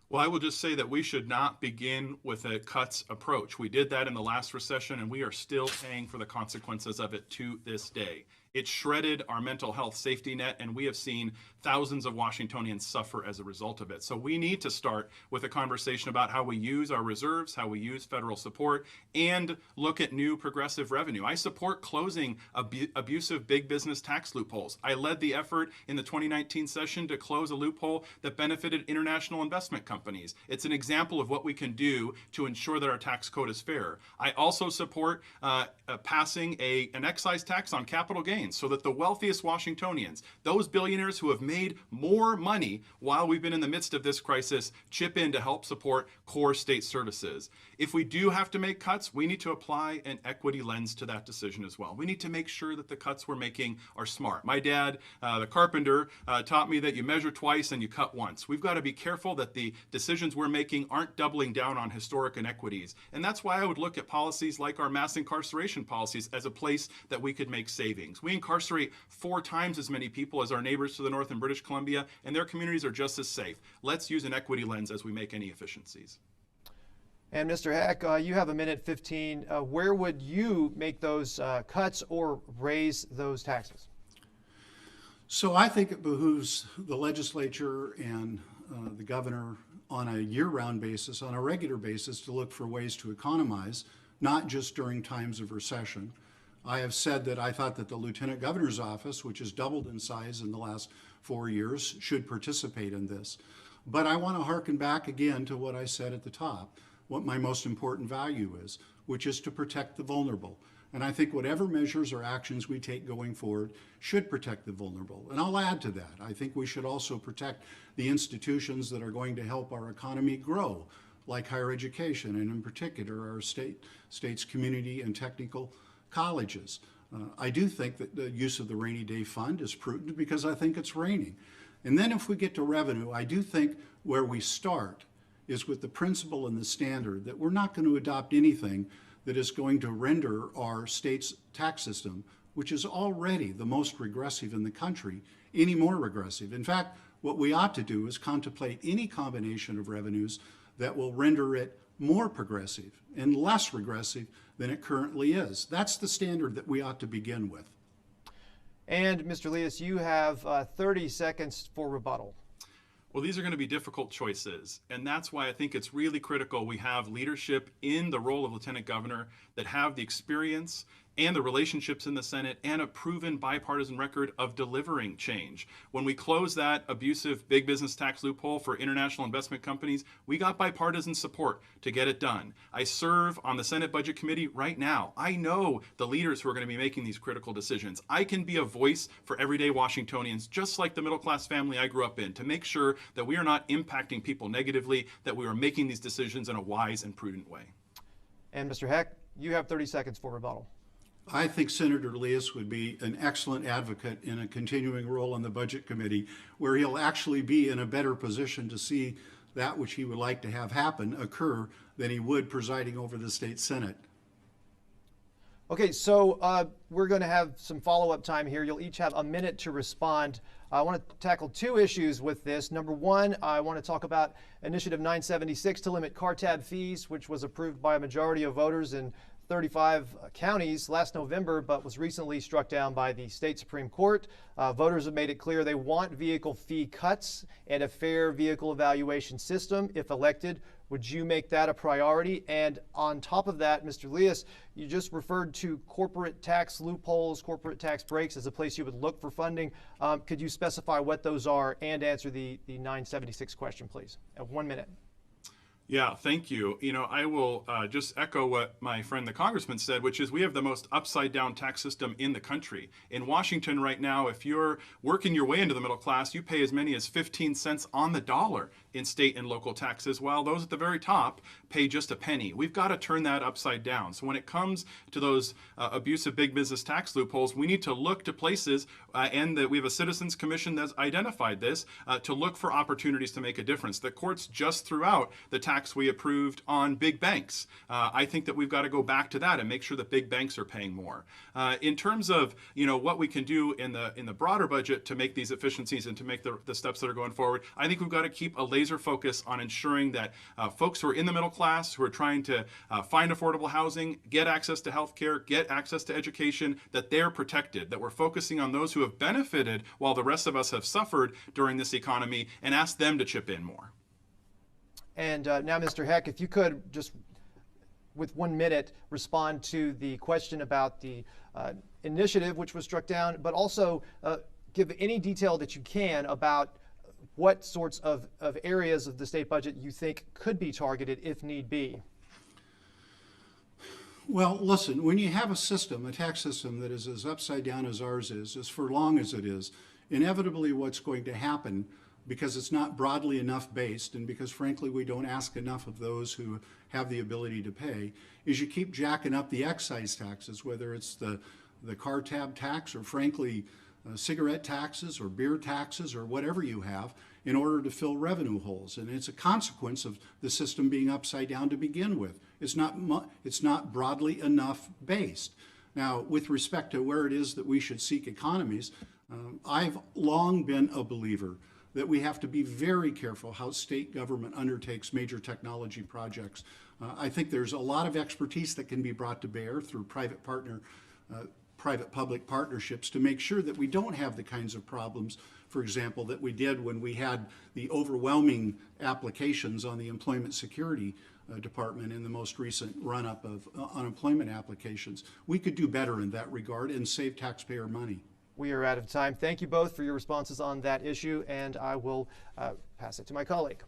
Well, I will just say that we should not begin with a cuts approach. We did that in the last recession, and we are still paying for the consequences of it to this day. It shredded our mental health safety net, and we have seen thousands of Washingtonians suffer as a result of it. So we need to start with a conversation about how we use our reserves, how we use federal support, and look at new progressive revenue. I support closing abusive big business tax loopholes. I led the effort in the 2019 session to close a loophole that benefited international investment companies. It's an example of what we can do to ensure that our tax code is fair. I also support passing an excise tax on capital gains, so that the wealthiest Washingtonians, those billionaires who have made more money while we've been in the midst of this crisis, chip in to help support core state services. If we do have to make cuts, we need to apply an equity lens to that decision as well. We need to make sure that the cuts we're making are smart. My dad, the carpenter, taught me that you measure twice and you cut once. We've got to be careful that the decisions we're making aren't doubling down on historic inequities. And that's why I would look at policies like our mass incarceration policies as a place that we could make savings. We incarcerate 4 times as many people as our neighbors to the north in British Columbia, and their communities are just as safe. Let's use an equity lens as we make any efficiencies. And Mr. Heck, you have a minute 15. Where would you make those cuts or raise those taxes? So I think it behooves the legislature and the governor on a year-round basis, on a regular basis, to look for ways to economize, not just during times of recession. I have said that I thought that the Lieutenant Governor's office, which has doubled in size in the last 4 years, should participate in this. But I want to hearken back again to what I said at the top, what my most important value is, which is to protect the vulnerable. And I think whatever measures or actions we take going forward should protect the vulnerable. And I'll add to that. I think we should also protect the institutions that are going to help our economy grow, like higher education, and in particular our state's community and technical colleges. I do think that the use of the rainy day fund is prudent because I think it's raining. And then if we get to revenue, I do think where we start is with the principle and the standard that we're not going to adopt anything that is going to render our state's tax system, which is already the most regressive in the country, any more regressive. In fact, what we ought to do is contemplate any combination of revenues that will render it more progressive and less regressive than it currently is. That's the standard that we ought to begin with. And Mr. Leas, you have 30 seconds for rebuttal. Well, these are going to be difficult choices, and that's why I think it's really critical we have leadership in the role of Lieutenant Governor that have the experience and the relationships in the Senate and a proven bipartisan record of delivering change. When we closed that abusive big business tax loophole for international investment companies, we got bipartisan support to get it done. I serve on the Senate Budget Committee right now. I know the leaders who are going to be making these critical decisions. I can be a voice for everyday Washingtonians, just like the middle-class family I grew up in, to make sure that we are not impacting people negatively, that we are making these decisions in a wise and prudent way. And Mr. Heck, you have 30 seconds for rebuttal. I think Senator Leas would be an excellent advocate in a continuing role on the Budget Committee, where he'll actually be in a better position to see that which he would like to have happen occur than he would presiding over the state Senate. Okay, so we're going to have some follow-up time here. You'll each have a minute to respond. I want to tackle 2 issues with this. Number 1, I want to talk about Initiative 976 to limit car tab fees, which was approved by a majority of voters in 35 counties last November, but was recently struck down by the state Supreme Court. Voters have made it clear they want vehicle fee cuts and a fair vehicle evaluation system if elected. Would you make that a priority? And on top of that, Mr. Leas, you just referred to corporate tax loopholes, corporate tax breaks as a place you would look for funding. Could you specify what those are and answer the 976 question, please? 1 minute. Yeah, thank you. You know, I will just echo what my friend the congressman said, which is we have the most upside down tax system in the country. In Washington right now, if you're working your way into the middle class, you pay as many as 15 cents on the dollar in state and local taxes, while those at the very top pay just a penny. We've got to turn that upside down. So when it comes to those abusive big business tax loopholes, we need to look to places, and that we have a Citizens Commission that's identified this, to look for opportunities to make a difference. The courts just threw out the tax tax we approved on big banks. I think that we've got to go back to that and make sure that big banks are paying more. In terms of what we can do in the broader budget to make these efficiencies and to make the steps that are going forward, I think we've got to keep a laser focus on ensuring that folks who are in the middle class, who are trying to find affordable housing, get access to health care, get access to education, that they're protected, that we're focusing on those who have benefited while the rest of us have suffered during this economy, and ask them to chip in more. And now, Mr. Heck, if you could just, with 1 minute, respond to the question about the initiative which was struck down, but also give any detail that you can about what sorts of areas of the state budget you think could be targeted if need be. Well, listen, when you have a system, a tax system that is as upside down as ours is, as for long as it is, inevitably what's going to happen, because it's not broadly enough based, and because frankly we don't ask enough of those who have the ability to pay, is you keep jacking up the excise taxes, whether it's the car tab tax or frankly cigarette taxes or beer taxes or whatever you have, in order to fill revenue holes. And it's a consequence of the system being upside down to begin with. It's not broadly enough based. Now, with respect to where it is that we should seek economies, I've long been a believer that we have to be very careful how state government undertakes major technology projects. I think there's a lot of expertise that can be brought to bear through private-public partnerships to make sure that we don't have the kinds of problems, for example, that we did when we had the overwhelming applications on the Employment Security Department in the most recent run-up of unemployment applications. We could do better in that regard and save taxpayer money. We are out of time. Thank you both for your responses on that issue, and I will pass it to my colleague.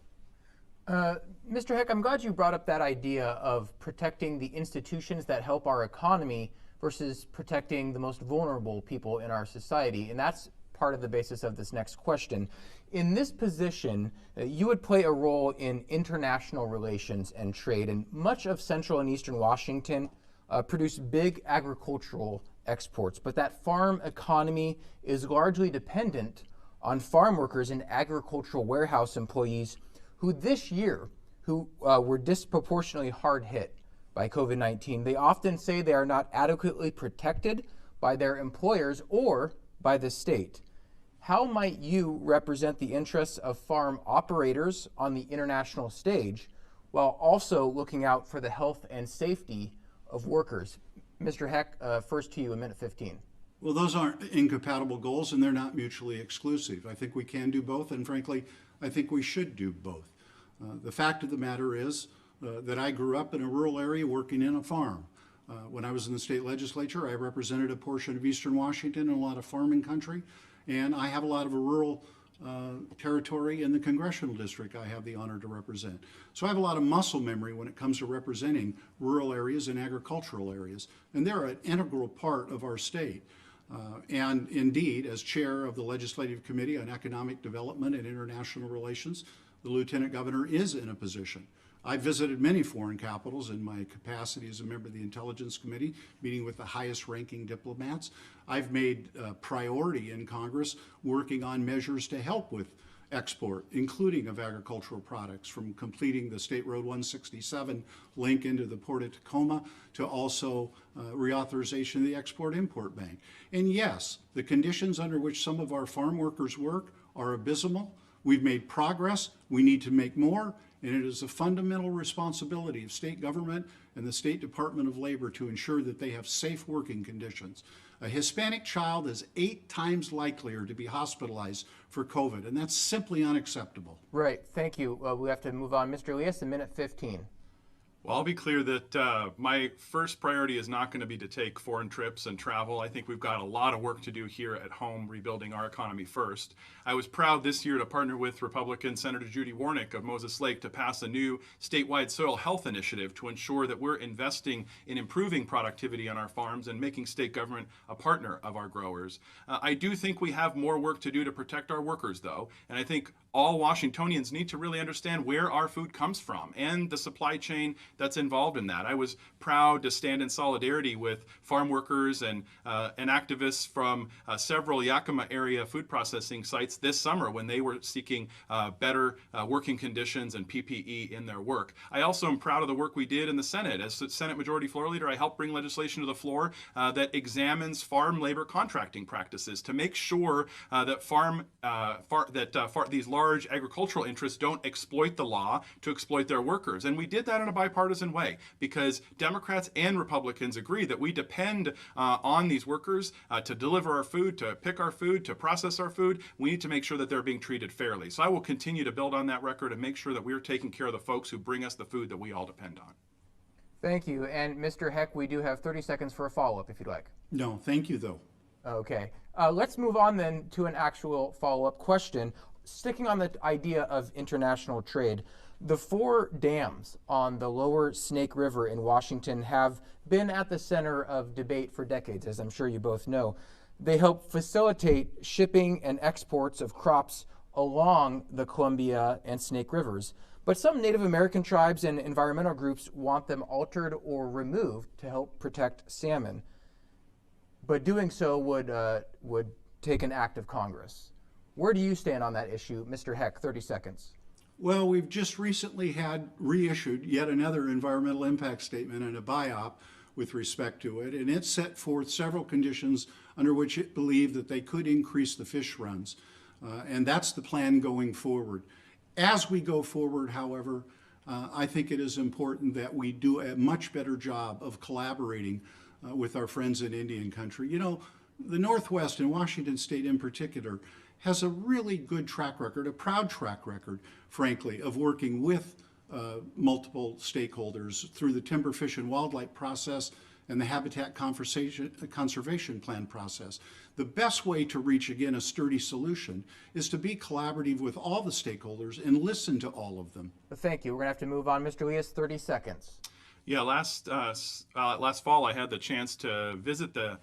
Mr. Heck, I'm glad you brought up that idea of protecting the institutions that help our economy versus protecting the most vulnerable people in our society, and that's part of the basis of this next question. In this position, you would play a role in international relations and trade, and much of Central and Eastern Washington produce big agricultural exports, but that farm economy is largely dependent on farm workers and agricultural warehouse employees who this year were disproportionately hard hit by COVID-19. They often say they are not adequately protected by their employers or by the state. How might you represent the interests of farm operators on the international stage while also looking out for the health and safety of workers? Mr. Heck, first to you, 1:15. Well, those aren't incompatible goals, and they're not mutually exclusive. I think we can do both, and frankly, I think we should do both. The fact of the matter is that I grew up in a rural area working in a farm. When I was in the state legislature, I represented a portion of Eastern Washington and a lot of farming country, and I have a lot of rural territory in the congressional district I have the honor to represent. So I have a lot of muscle memory when it comes to representing rural areas and agricultural areas, and they're an integral part of our state. And indeed, as chair of the Legislative Committee on Economic Development and International Relations, the Lieutenant Governor is in a position. I've visited many foreign capitals in my capacity as a member of the Intelligence Committee, meeting with the highest ranking diplomats. I've made a priority in Congress working on measures to help with export, including of agricultural products, from completing the State Road 167 link into the Port of Tacoma to also reauthorization of the Export-Import Bank. And yes, the conditions under which some of our farm workers work are abysmal. We've made progress. We need to make more. And it is a fundamental responsibility of state government and the State Department of Labor to ensure that they have safe working conditions. A Hispanic child is 8 times likelier to be hospitalized for COVID, and that's simply unacceptable. Right, thank you. We have to move on. Mr. Elias, 1:15. Well, I'll be clear that my first priority is not going to be to take foreign trips and travel. I think we've got a lot of work to do here at home, rebuilding our economy first. I was proud this year to partner with Republican Senator Judy Warnick of Moses Lake to pass a new statewide soil health initiative to ensure that we're investing in improving productivity on our farms and making state government a partner of our growers. I do think we have more work to do to protect our workers, though, and I think all Washingtonians need to really understand where our food comes from and the supply chain that's involved in that. I was proud to stand in solidarity with farm workers and activists from several Yakima area food processing sites this summer when they were seeking better working conditions and PPE in their work. I also am proud of the work we did in the Senate. As Senate Majority Floor Leader, I helped bring legislation to the floor that examines farm labor contracting practices to make sure that these large agricultural interests don't exploit the law to exploit their workers. And we did that in a bipartisan way because Democrats and Republicans agree that we depend on these workers to deliver our food, to pick our food, to process our food. We need to make sure that they're being treated fairly. So I will continue to build on that record and make sure that we're taking care of the folks who bring us the food that we all depend on. Thank you. And Mr. Heck, we do have 30 seconds for a follow-up if you'd like. No, thank you, though. Okay. Let's move on then to an actual follow-up question. Sticking on the idea of international trade, the 4 dams on the lower Snake River in Washington have been at the center of debate for decades, as I'm sure you both know. They help facilitate shipping and exports of crops along the Columbia and Snake Rivers. But some Native American tribes and environmental groups want them altered or removed to help protect salmon. But doing so would take an act of Congress. Where do you stand on that issue? Mr. Heck, 30 seconds. Well, we've just recently had reissued yet another environmental impact statement and a BIOP with respect to it, and it set forth several conditions under which it believed that they could increase the fish runs. And that's the plan going forward. As we go forward, however, I think it is important that we do a much better job of collaborating with our friends in Indian country. You know, the Northwest and Washington State in particular has a really good track record, a proud track record, frankly, of working with multiple stakeholders through the Timber, Fish, and Wildlife process and the Habitat Conservation Plan process. The best way to reach, again, a sturdy solution is to be collaborative with all the stakeholders and listen to all of them. Thank you. We're going to have to move on. Mr. Leas, 30 seconds. Yeah, last fall I had the chance to visit the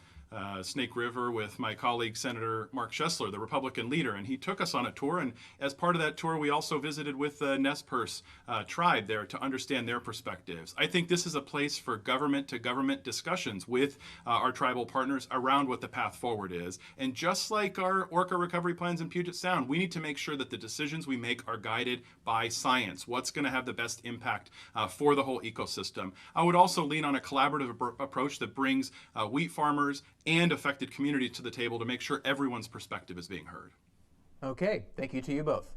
Snake River with my colleague Senator Mark Schessler, the Republican leader, and he took us on a tour. And as part of that tour, we also visited with the Nez Perce tribe there to understand their perspectives. I think this is a place for government-to-government discussions with our tribal partners around what the path forward is. And just like our orca recovery plans in Puget Sound, we need to make sure that the decisions we make are guided by science. What's going to have the best impact for the whole ecosystem? I would also lean on a collaborative approach that brings wheat farmers and affected communities to the table to make sure everyone's perspective is being heard. Okay, thank you to you both.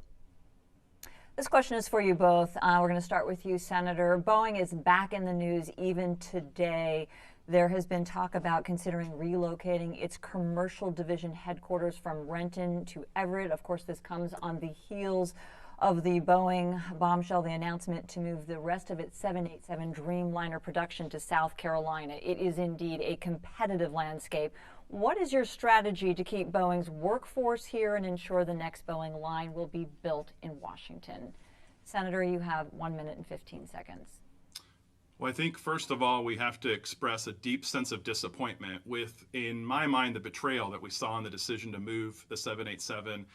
This question is for you both. We're going to start with you, Senator. Boeing is back in the news even today. There has been talk about considering relocating its commercial division headquarters from Renton to Everett. Of course, this comes on the heels of the Boeing bombshell, the announcement to move the rest of its 787 Dreamliner production to South Carolina. It is indeed a competitive landscape. What is your strategy to keep Boeing's workforce here and ensure the next Boeing line will be built in Washington? Senator, you have 1 minute and 15 seconds. Well, I think, first of all, we have to express a deep sense of disappointment with, in my mind, the betrayal that we saw in the decision to move the 787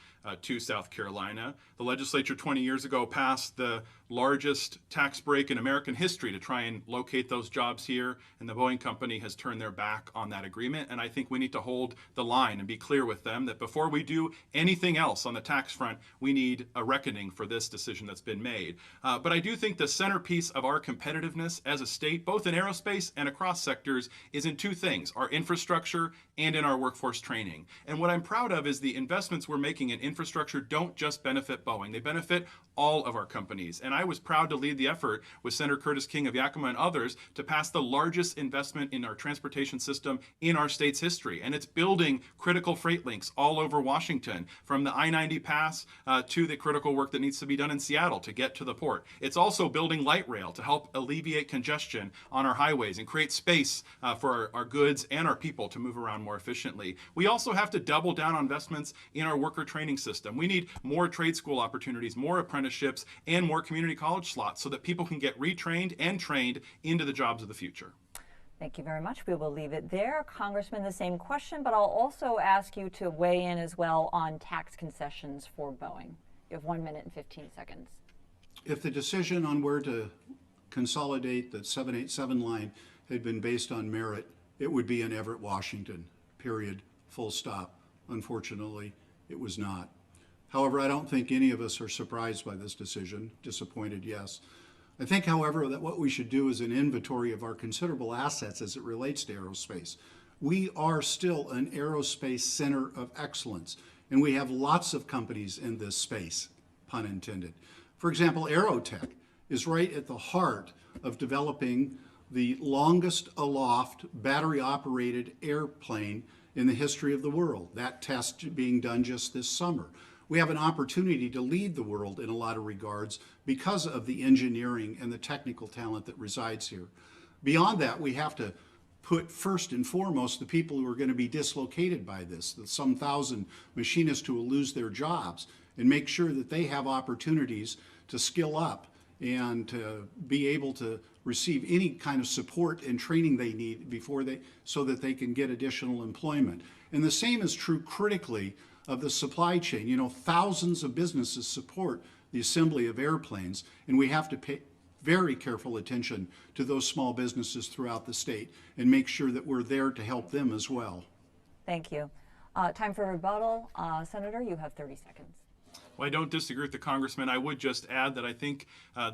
to South Carolina. The legislature 20 years ago passed the largest tax break in American history to try and locate those jobs here, and the Boeing company has turned their back on that agreement. And I think we need to hold the line and be clear with them that before we do anything else on the tax front, we need a reckoning for this decision that's been made. But I do think the centerpiece of our competitiveness as a state, both in aerospace and across sectors, is in 2 things: our infrastructure and in our workforce training. And what I'm proud of is the investments we're making in infrastructure don't just benefit Boeing, they benefit all of our companies. And I was proud to lead the effort with Senator Curtis King of Yakima and others to pass the largest investment in our transportation system in our state's history. And it's building critical freight links all over Washington, from the I-90 pass to the critical work that needs to be done in Seattle to get to the port. It's also building light rail to help alleviate congestion on our highways and create space for our goods and our people to move around more efficiently. We also have to double down on investments in our worker training system. We need more trade school opportunities, more apprenticeships, and more community college slots so that people can get retrained and trained into the jobs of the future. Thank you very much. We will leave it there. Congressman, the same question, but I'll also ask you to weigh in as well on tax concessions for Boeing. You have 1 minute and 15 seconds. If the decision on where to consolidate the 787 line had been based on merit, it would be in Everett, Washington, period, full stop. Unfortunately, it was not. However, I don't think any of us are surprised by this decision. Disappointed, yes. I think, however, that what we should do is an inventory of our considerable assets as it relates to aerospace. We are still an aerospace center of excellence, and we have lots of companies in this space, pun intended. For example, Aerotech is right at the heart of developing the longest aloft battery-operated airplane in the history of the world. That test being done just this summer. We have an opportunity to lead the world in a lot of regards because of the engineering and the technical talent that resides here. Beyond that, we have to put first and foremost the people who are going to be dislocated by this, the some thousand machinists who will lose their jobs, and make sure that they have opportunities to skill up and to be able to receive any kind of support and training they need so that they can get additional employment. And the same is true critically of the supply chain. You know, thousands of businesses support the assembly of airplanes, and we have to pay very careful attention to those small businesses throughout the state and make sure that we're there to help them as well. Thank you. Time for rebuttal. Senator, you have 30 seconds. Well, I don't disagree with the congressman. I would just add that I think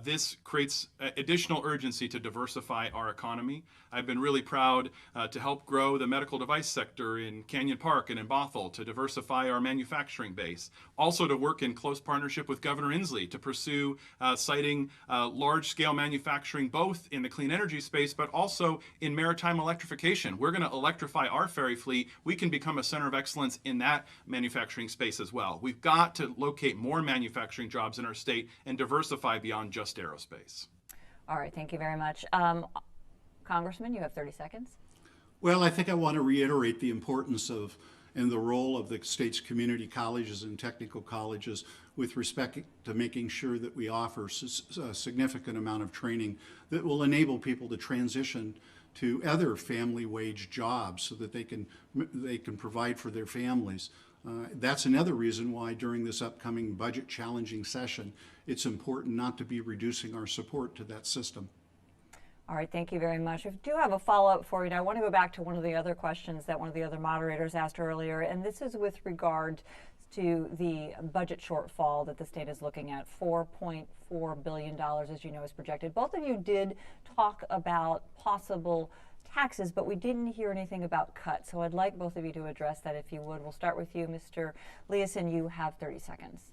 this creates additional urgency to diversify our economy. I've been really proud to help grow the medical device sector in Canyon Park and in Bothell, to diversify our manufacturing base. Also to work in close partnership with Governor Inslee to pursue citing large-scale manufacturing both in the clean energy space but also in maritime electrification. We're going to electrify our ferry fleet. We can become a center of excellence in that manufacturing space as well. We've got to locate more manufacturing jobs in our state and diversify beyond just aerospace. All right, thank you very much. Congressman, you have 30 seconds. Well, I think I want to reiterate the importance of and the role of the state's community colleges and technical colleges with respect to making sure that we offer a significant amount of training that will enable people to transition to other family wage jobs so that they can provide for their families. That's another reason why during this upcoming budget challenging session, it's important not to be reducing our support to that system. All right, thank you very much. I do have a follow-up for you. Now, I want to go back to one of the other questions that one of the other moderators asked earlier, and this is with regard to the budget shortfall that the state is looking at. $4.4 billion, as you know, is projected. Both of you did talk about possible taxes, but we didn't hear anything about cuts. So I'd like both of you to address that, if you would. We'll start with you, Mr. Leeson. You have 30 seconds.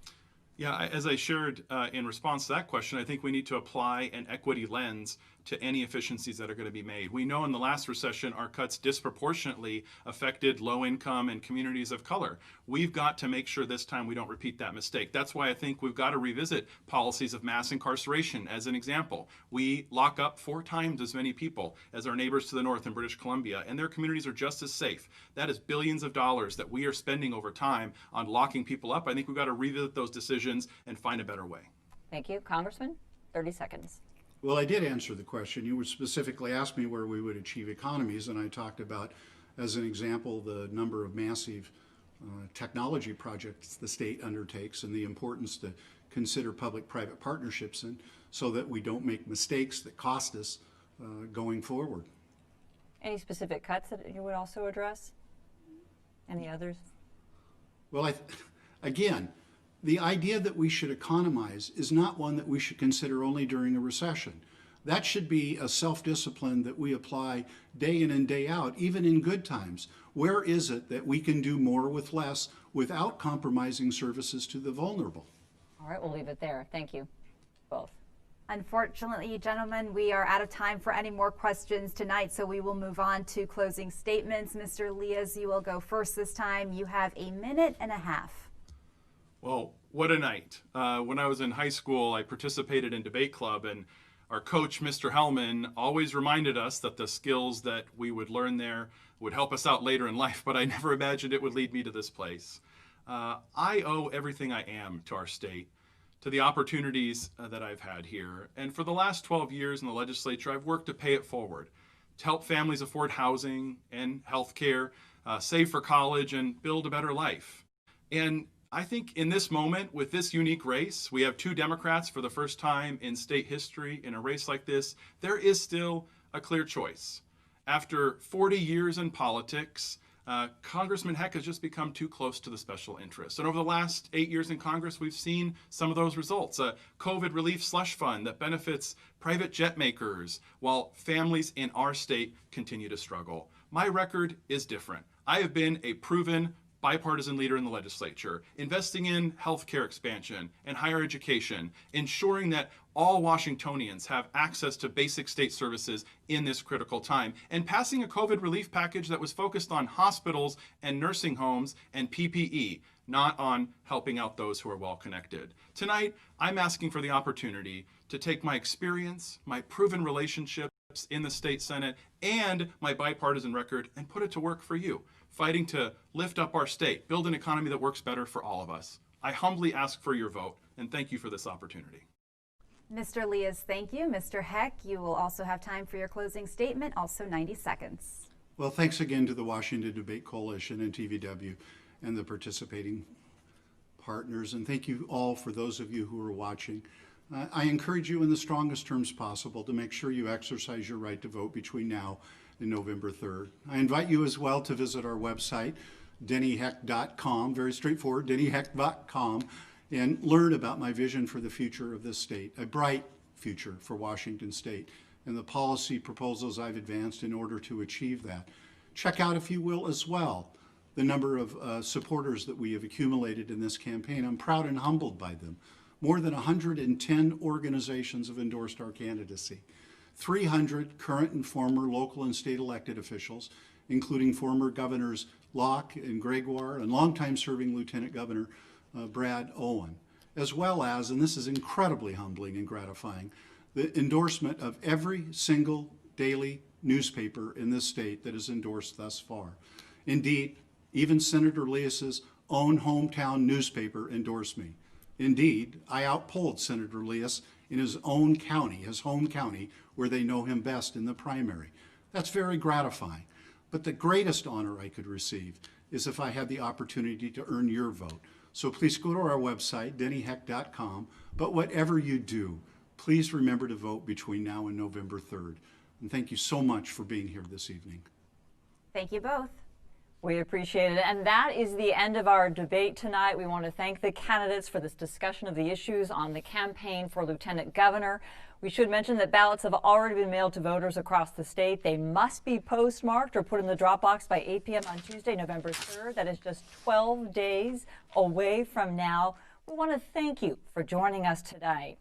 Yeah, as I shared in response to that question, I think we need to apply an equity lens to any efficiencies that are going to be made. We know in the last recession, our cuts disproportionately affected low income and communities of color. We've got to make sure this time we don't repeat that mistake. That's why I think we've got to revisit policies of mass incarceration as an example. We lock up 4 times as many people as our neighbors to the north in British Columbia, and their communities are just as safe. That is billions of dollars that we are spending over time on locking people up. I think we've got to revisit those decisions and find a better way. Thank you. Congressman, 30 seconds. Well, I did answer the question. You would specifically ask me where we would achieve economies, and I talked about, as an example, the number of massive technology projects the state undertakes and the importance to consider public-private partnerships and so that we don't make mistakes that cost us going forward. Any specific cuts that you would also address? Any others? Well, again, the idea that we should economize is not one that we should consider only during a recession. That should be a self-discipline that we apply day in and day out, even in good times. Where is it that we can do more with less without compromising services to the vulnerable? All right, we'll leave it there. Thank you, both. Unfortunately, gentlemen, we are out of time for any more questions tonight, so we will move on to closing statements. Mr. Leas, you will go first this time. You have 1.5 minutes. Well, what a night. When I was in high school, I participated in debate club, and our coach, Mr. Hellman, always reminded us that the skills that we would learn there would help us out later in life, but I never imagined it would lead me to this place. I owe everything I am to our state, to the opportunities that I've had here. And for the last 12 years in the legislature, I've worked to pay it forward, to help families afford housing and health care, save for college, and build a better life. And I think in this moment, with this unique race, we have 2 Democrats for the first time in state history in a race like this. There is still a clear choice. After 40 years in politics, Congressman Heck has just become too close to the special interests. And over the last 8 years in Congress, we've seen some of those results. A COVID relief slush fund that benefits private jet makers while families in our state continue to struggle. My record is different. I have been a proven bipartisan leader in the legislature, investing in healthcare expansion and higher education, ensuring that all Washingtonians have access to basic state services in this critical time, and passing a COVID relief package that was focused on hospitals and nursing homes and PPE, not on helping out those who are well connected. Tonight, I'm asking for the opportunity to take my experience, my proven relationships in the state Senate, and my bipartisan record and put it to work for you, fighting to lift up our state, build an economy that works better for all of us. I humbly ask for your vote, and thank you for this opportunity. Mr. Leas, thank you. Mr. Heck, you will also have time for your closing statement, also 90 seconds. Well, thanks again to the Washington Debate Coalition and TVW and the participating partners, and thank you all for those of you who are watching. I encourage you in the strongest terms possible to make sure you exercise your right to vote between now and November 3rd. I invite you as well to visit our website, dennyheck.com, very straightforward, dennyheck.com, and learn about my vision for the future of this state, a bright future for Washington State, and the policy proposals I've advanced in order to achieve that. Check out, if you will, as well, the number of supporters that we have accumulated in this campaign. I'm proud and humbled by them. More than 110 organizations have endorsed our candidacy. 300 current and former local and state elected officials, including former Governors Locke and Gregoire and longtime serving Lieutenant Governor Brad Owen, as well as, and this is incredibly humbling and gratifying, the endorsement of every single daily newspaper in this state that is endorsed thus far. Indeed, even Senator Leas's own hometown newspaper endorsed me. Indeed, I outpolled Senator Leas in his own county, his home county, where they know him best in the primary. That's very gratifying. But the greatest honor I could receive is if I had the opportunity to earn your vote. So please go to our website, dennyheck.com. But whatever you do, please remember to vote between now and November 3rd. And thank you so much for being here this evening. Thank you both. We appreciate it. And that is the end of our debate tonight. We want to thank the candidates for this discussion of the issues on the campaign for Lieutenant Governor. We should mention that ballots have already been mailed to voters across the state. They must be postmarked or put in the drop box by 8 p.m. on Tuesday, November 3rd. That is just 12 days away from now. We want to thank you for joining us today.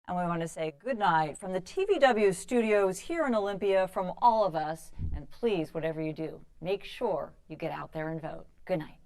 And we want to say good night from the TVW studios here in Olympia from all of us. And please, whatever you do, make sure you get out there and vote. Good night.